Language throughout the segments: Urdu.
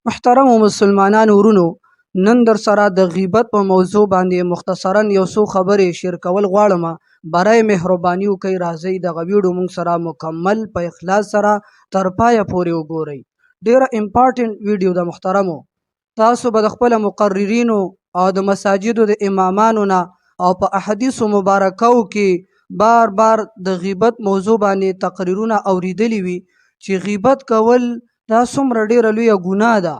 محترم مسلمانانو ورونو، نن در سره د غیبت په موضوع باندې مختصرا یو څو خبرې شیر کول غواړم. برای مهرباني وکړئ راځئ دغه ویډیو موږ سره مکمل په اخلاص سره تر پایه پورې وګورئ. ډیره امپارټنټ ویډیو ده محترمو. تاسو به د خپل مقررینو او د مساجدو د امامانو نه او په احادیثو مبارکو کې بار بار د غیبت موضوع باندې تقریرونه اوریدلی وي چې غیبت کول دا څومره ډیره لویه ګناه ده.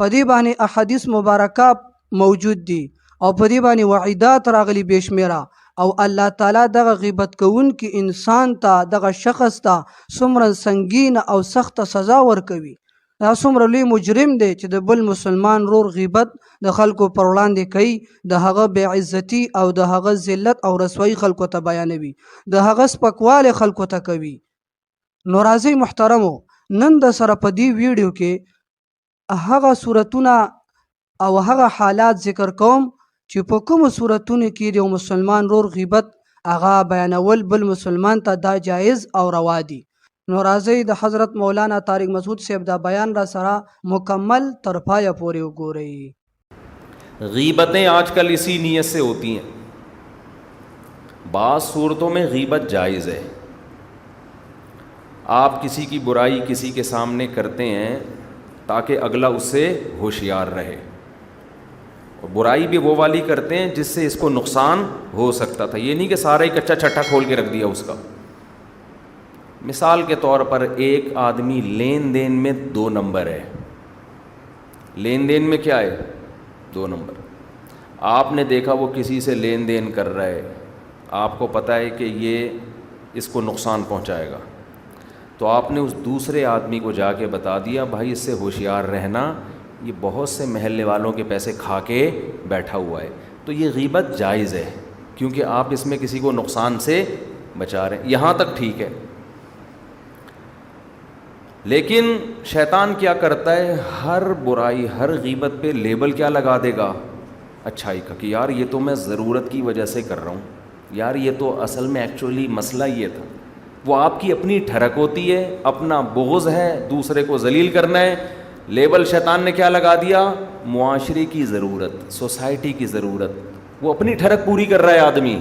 په دې باندې احادیث مبارکه موجود دي او په دې باندې وعیدات راغلي بشمیره، او الله تعالی دغه غیبت کوونکي انسان ته، دغه شخص ته څومره سنګینه او سخته سزا ورکوي. دا څومره لوی مجرم دی چې د بل مسلمان رور غیبت د خلکو پر وړاندې کوي، د هغه بې عزتي او د هغه ذلت او رسوایی خلکو ته بیانوي، د هغه سپکوالی خلکو ته کوي. نو راځئ محترمو، نن د سره په دې ویډیو کې هغه صورتونه او هغه حالات ذکر کوم چې په کومو صورتونو کې د یو مسلمان رور غیبت هغه بیانول بل مسلمان ته دا جایز او روا دي. نو راځئ د حضرت مولانا طارق مسعود صاحب دا بیان را سره مکمل تر پایه پورې وګورئ. غیبتیں آج کل اسی نیت سے ہوتی ہیں. بعض صورتوں میں غیبت جائز ہے. آپ کسی کی برائی کسی کے سامنے کرتے ہیں تاکہ اگلا اس سے ہوشیار رہے، اور برائی بھی وہ والی کرتے ہیں جس سے اس کو نقصان ہو سکتا تھا. یہ نہیں کہ سارا ہی کچا چھٹا کھول کے رکھ دیا اس کا. مثال کے طور پر ایک آدمی لین دین میں 2 نمبر ہے. لین دین میں کیا ہے؟ 2 نمبر. آپ نے دیکھا وہ کسی سے لین دین کر رہا ہے، آپ کو پتہ ہے کہ یہ اس کو نقصان پہنچائے گا، تو آپ نے اس دوسرے آدمی کو جا کے بتا دیا بھائی اس سے ہوشیار رہنا، یہ بہت سے محلے والوں کے پیسے کھا کے بیٹھا ہوا ہے. تو یہ غیبت جائز ہے کیونکہ آپ اس میں کسی کو نقصان سے بچا رہے ہیں. یہاں تک ٹھیک ہے. لیکن شیطان کیا کرتا ہے، ہر برائی ہر غیبت پہ لیبل کیا لگا دے گا؟ اچھائی کا، کہ یار یہ تو میں ضرورت کی وجہ سے کر رہا ہوں، یار یہ تو اصل میں ایکچولی مسئلہ یہ تھا. وہ آپ کی اپنی ٹھڑک ہوتی ہے، اپنا بغض ہے، دوسرے کو ذلیل کرنا ہے. لیبل شیطان نے کیا لگا دیا؟ معاشرے کی ضرورت، سوسائٹی کی ضرورت. وہ اپنی ٹھڑک پوری کر رہا ہے آدمی.